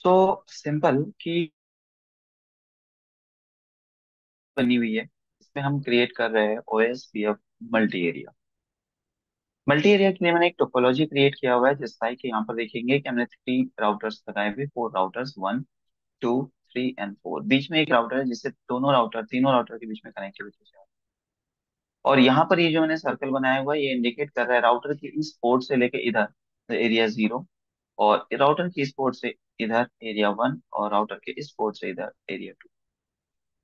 So simple कि बनी हुई है, इसमें हम क्रिएट कर रहे हैं OSPF multi area. Multi area के लिए मैंने एक टोपोलॉजी क्रिएट किया हुआ है, जिसका है कि यहाँ पर देखेंगे कि हमने 3 राउटर्स लगाए हुए, 4 राउटर्स, 1, 2, 3 एंड 4। बीच में एक राउटर है जिससे दोनों राउटर, तीनों राउटर के बीच में कनेक्टिविटी है। और यहाँ पर ये जो मैंने सर्कल बनाया हुआ है, ये इंडिकेट कर रहा है राउटर की इस पोर्ट से लेके इधर एरिया 0, और राउटर की इस पोर्ट से इधर एरिया 1, और राउटर के इस पोर्ट से इधर एरिया 2।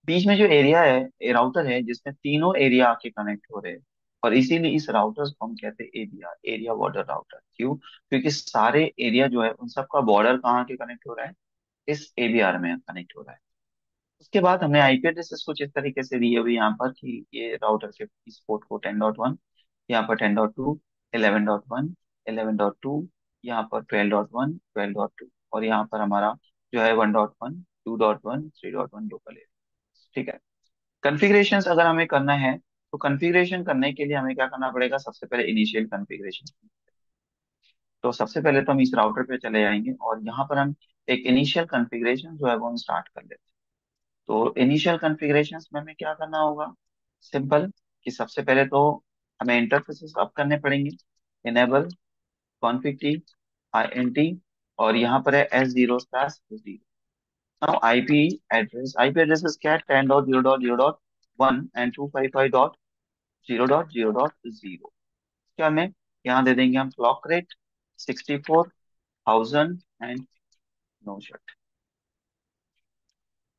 बीच में जो एरिया है, ये राउटर है जिसमें तीनों एरिया आके कनेक्ट हो रहे हैं। और इसीलिए इस राउटर्स को हम कहते हैं एरिया, एरिया बॉर्डर राउटर। क्यों? क्योंकि सारे एरिया जो है उन सबका बॉर्डर कहाँ के कनेक्ट हो रहा है, इस ABR में कनेक्ट हो रहा है। उसके बाद हमने आईपी एड्रेसेस कुछ इस तरीके से दिए हुए यहाँ पर कि ये राउटर के इस पोर्ट को 10.1, यहाँ पर 10.2, 11.1, 11.2, यहाँ पर 12.1, 12.2, और यहाँ पर हमारा जो है 1.1, 2.1, 3.1 लोकल एरिया। ठीक है। कॉन्फ़िगरेशंस अगर हमें करना है, तो कॉन्फ़िगरेशन करने के लिए हमें क्या करना पड़ेगा? सबसे पहले इनिशियल कॉन्फ़िगरेशन। तो सबसे पहले तो हम इस राउटर पे चले जाएंगे और यहाँ पर हम एक इनिशियल कॉन्फ़िगरेशन जो है वो हम स्टार्ट कर लेते हैं। तो इनिशियल कॉन्फ़िगरेशंस में हमें क्या करना होगा? सिंपल, कि सबसे पहले तो हमें इंटरफेसेस अप करने पड़ेंगे। इनेबल कॉन्फ़िग टी INT, और यहाँ पर है S0/0। नाउ आईपी एड्रेसेस क्या है? 10.0.0.1 एंड 255.0.0.0। क्या हमें यहाँ दे देंगे हम clock rate 64,000 and no shut.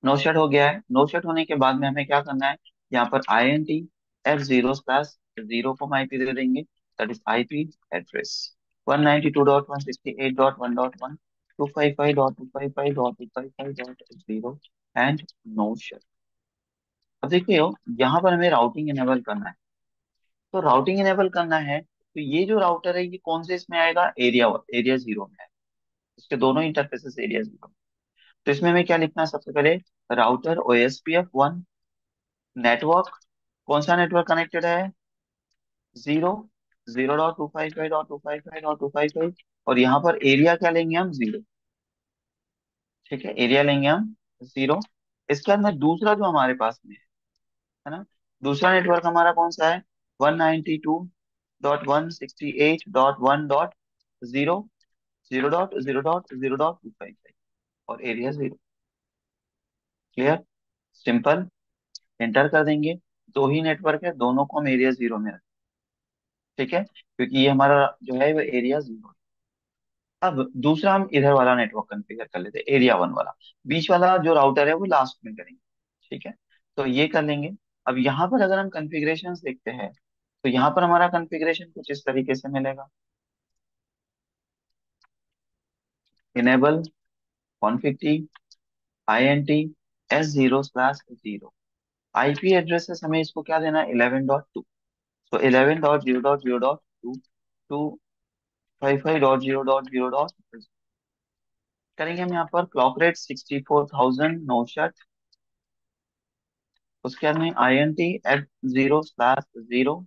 No shut हो गया है। नो शट होने के बाद में हमें क्या करना है? यहाँ पर INT F0/0 को हम आईपी दे देंगे, that is IP address 192.168.1.1, 255.255.255.0 and no shut. अब देखिए यहाँ पर हमें राउटिंग इनेबल करना है। तो राउटिंग इनेबल करना है, तो ये जो राउटर है ये कौन से इसमें आएगा? एरिया एरिया 0 में है। इसके दोनों इंटरफेसेस एरिया 0। तो इसमें हमें क्या लिखना है? सबसे पहले राउटर OSPF1 नेटवर्क, कौन सा नेटवर्क कनेक्टेड है? 0, 0.255.255.255, और यहाँ पर एरिया क्या लेंगे हम? 0। ठीक है, एरिया लेंगे हम 0। इसके बाद में दूसरा जो हमारे पास में है ना, दूसरा नेटवर्क हमारा कौन सा है? 192.168.1.0, 0.0.0.255, और एरिया 0। क्लियर? सिंपल, एंटर कर देंगे। दो ही नेटवर्क है, दोनों को हम एरिया 0 में रखें। ठीक है, क्योंकि ये हमारा जो है वो एरिया 0 है। अब दूसरा हम इधर वाला नेटवर्क कॉन्फ़िगर कर लेते हैं, एरिया 1 वाला। बीच वाला जो राउटर है वो लास्ट में करेंगे। ठीक है, तो ये कर लेंगे। अब यहाँ पर अगर हम कॉन्फ़िगरेशन देखते हैं, तो यहाँ पर हमारा कॉन्फ़िगरेशन कुछ इस तरीके से मिलेगा। Enable config T INT S0/0। IP addresses हमें इसको क्या देना है? 11.2। तो 11.0.0.2 टू 55.0.0. करेंगे हम यहाँ पर क्लॉक रेट 64,000 नो शट। उसके बाद में INT F0/0,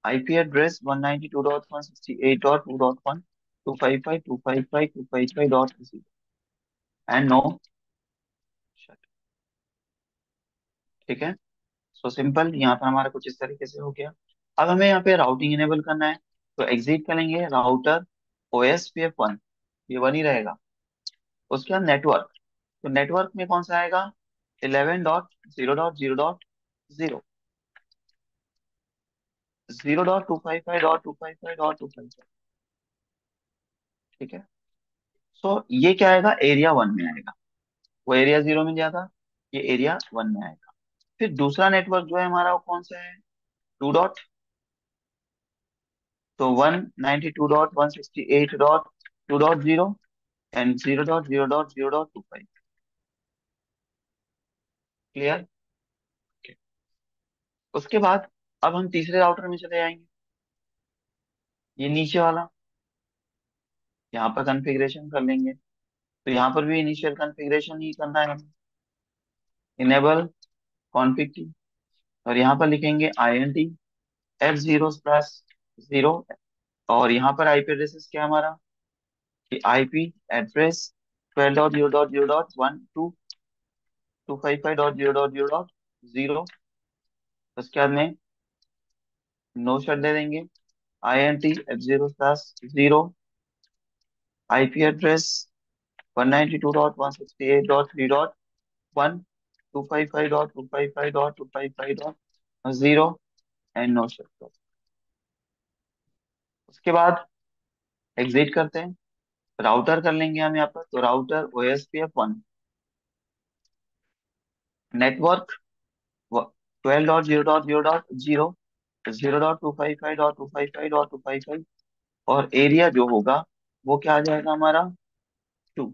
IP address 192.168.2.1, 255.255.255.0 and no shut. ठीक है, सो सिंपल, यहाँ पर हमारा कुछ इस तरीके से हो गया। अब हमें यहाँ पे राउटिंग इनेबल करना है, तो एग्जिट करेंगे राउटर OSPF1, ये 1 ही रहेगा। उसके बाद नेटवर्क, तो नेटवर्क में कौन सा आएगा? 11.0.0.0, 0.255.255.255। ठीक है, सो ये क्या आएगा? एरिया 1 में आएगा। वो एरिया 0 में जाता, ये एरिया 1 में आएगा। फिर दूसरा नेटवर्क जो है हमारा वो कौन सा है? 2 डॉट, तो 192.168.2.0 एंड 0.0.0.25। क्लियर? उसके बाद अब हम तीसरे राउटर में चले जाएंगे, ये नीचे वाला। यहाँ पर कॉन्फ़िगरेशन कर लेंगे, तो यहाँ पर भी इनिशियल कॉन्फ़िगरेशन ही करना है हमें। इनेबल कॉन्फ़िग टी, और यहाँ पर लिखेंगे INT F0/0, और यहाँ पर आईपी एड्रेस क्या है हमारा? कि आईपी एड्रेस 12.0.0.1 2 255.0.0.0 उसके बाद में नो शट दे देंगे। INT F0/0 IP address 192.168.3.1 255.255.255.0 and no shut. उसके बाद एग्जिट करते हैं। राउटर कर लेंगे हम यहाँ पर, तो राउटर OSPF1 नेटवर्क 12.0.0.0 0.255.255.255 और एरिया जो होगा वो क्या आ जाएगा हमारा 2।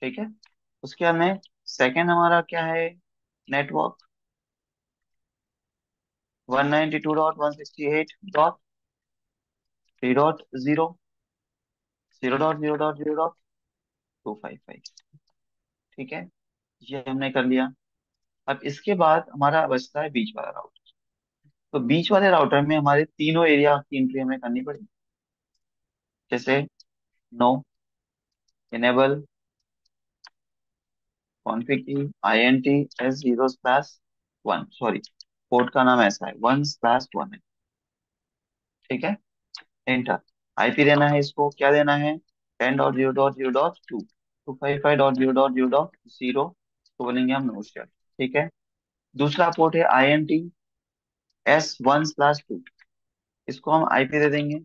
ठीक है। उसके बाद में सेकंड हमारा क्या है, नेटवर्क 192.168.3.0 0.0.0.255। ठीक है, ये हमने कर लिया। अब इसके बाद हमारा बचता है बीच वाला राउटर। तो बीच वाले राउटर में हमारे तीनों एरिया की एंट्री हमें करनी पड़ेगी। जैसे नो, इनेबल, कॉन्फिग की, INT F0/1, सॉरी पोर्ट का नाम ऐसा है 1/1 है। ठीक है, एंटर। आईपी देना है, इसको क्या देना है, 10.0.0.2 255.0.0.0 तो बोलेंगे हम नो शेयर। ठीक है। दूसरा पोर्ट है INT S1/2, इसको हम आईपी दे देंगे,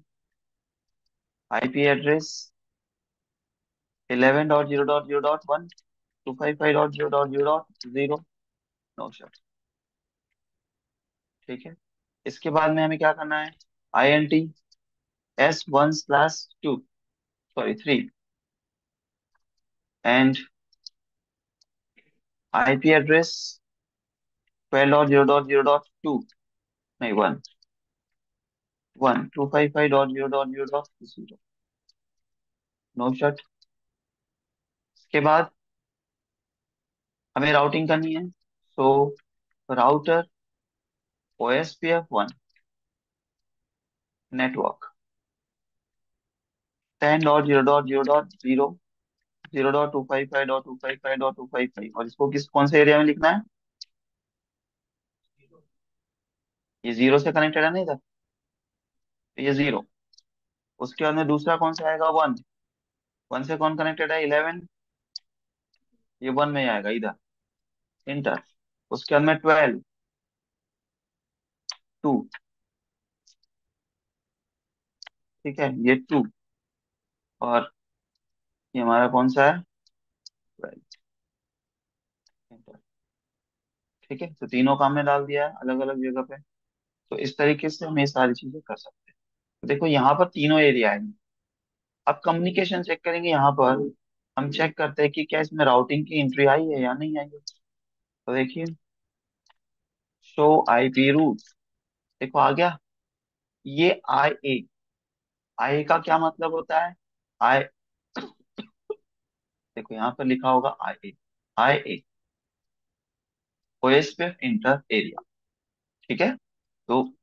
आईपी एड्रेस 11.0.0.1 255.0.0.0 नो शेयर। ठीक है। इसके बाद में हमें क्या करना है, INT S1/2 sorry 3 and IP address 12.0.0.2 नहीं 1 255.0.0.0 नो शट। इसके बाद हमें राउटिंग करनी है, सो राउटर OSPF1 नेटवर्क 10.0.0.0 0.255.255.255 और इसको किस कौन से एरिया में लिखना है, ये जीरो से कनेक्टेड है नहीं था, तो ये जीरो। उसके बाद में दूसरा कौन सा आएगा, 1, 1 से कौन कनेक्टेड है, 11, ये 1 में ही आएगा इधर, इंटर। उसके बाद में 12 2, ठीक है ये 2 और ये हमारा कौन सा है 12, इंटर। ठीक है, तो तीनों काम में डाल दिया है अलग अलग जगह पे। तो इस तरीके से हम ये सारी चीजें कर सकते हैं। तो देखो यहाँ पर तीनों एरिया है। अब कम्युनिकेशन चेक करेंगे, यहाँ पर हम चेक करते हैं कि क्या इसमें राउटिंग की एंट्री आई है या नहीं आई है। तो देखिए, शो आईपी रूट, देखो आ गया, ये आई ए का क्या मतलब होता है, आई, देखो यहाँ पर लिखा होगा आई ए ओएसपीएफ इंटर एरिया। ठीक है, तो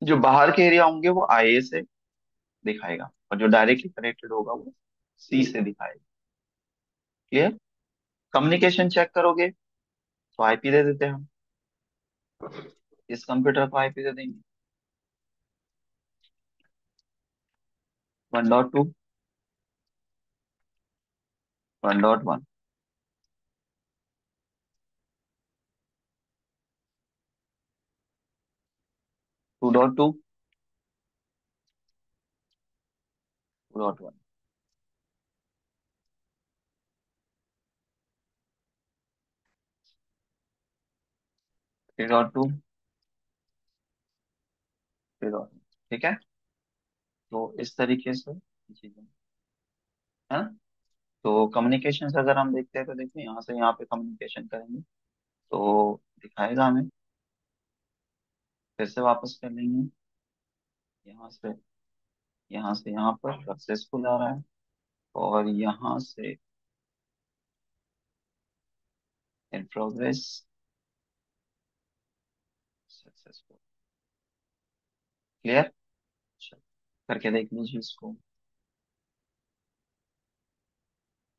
जो बाहर के एरिया होंगे वो IA से दिखाएगा और जो डायरेक्टली कनेक्टेड होगा वो C से दिखाएगा। क्लियर। कम्युनिकेशन चेक करोगे तो आईपी दे देते हैं हम, इस कंप्यूटर को आईपी दे देंगे 1.2 1.1 2.2 2.1 3.2 3.1। ठीक है, तो इस तरीके से चीजें है ना। तो कम्युनिकेशन अगर हम देखते हैं तो देखिए यहाँ से यहाँ पे कम्युनिकेशन करेंगे तो दिखाएगा हमें, फिर से वापस कर लेंगे, यहाँ से यहाँ पर सक्सेसफुल आ रहा है और यहाँ से इन प्रोग्रेस सक्सेसफुल। क्लियर, करके देख लीजिए इसको।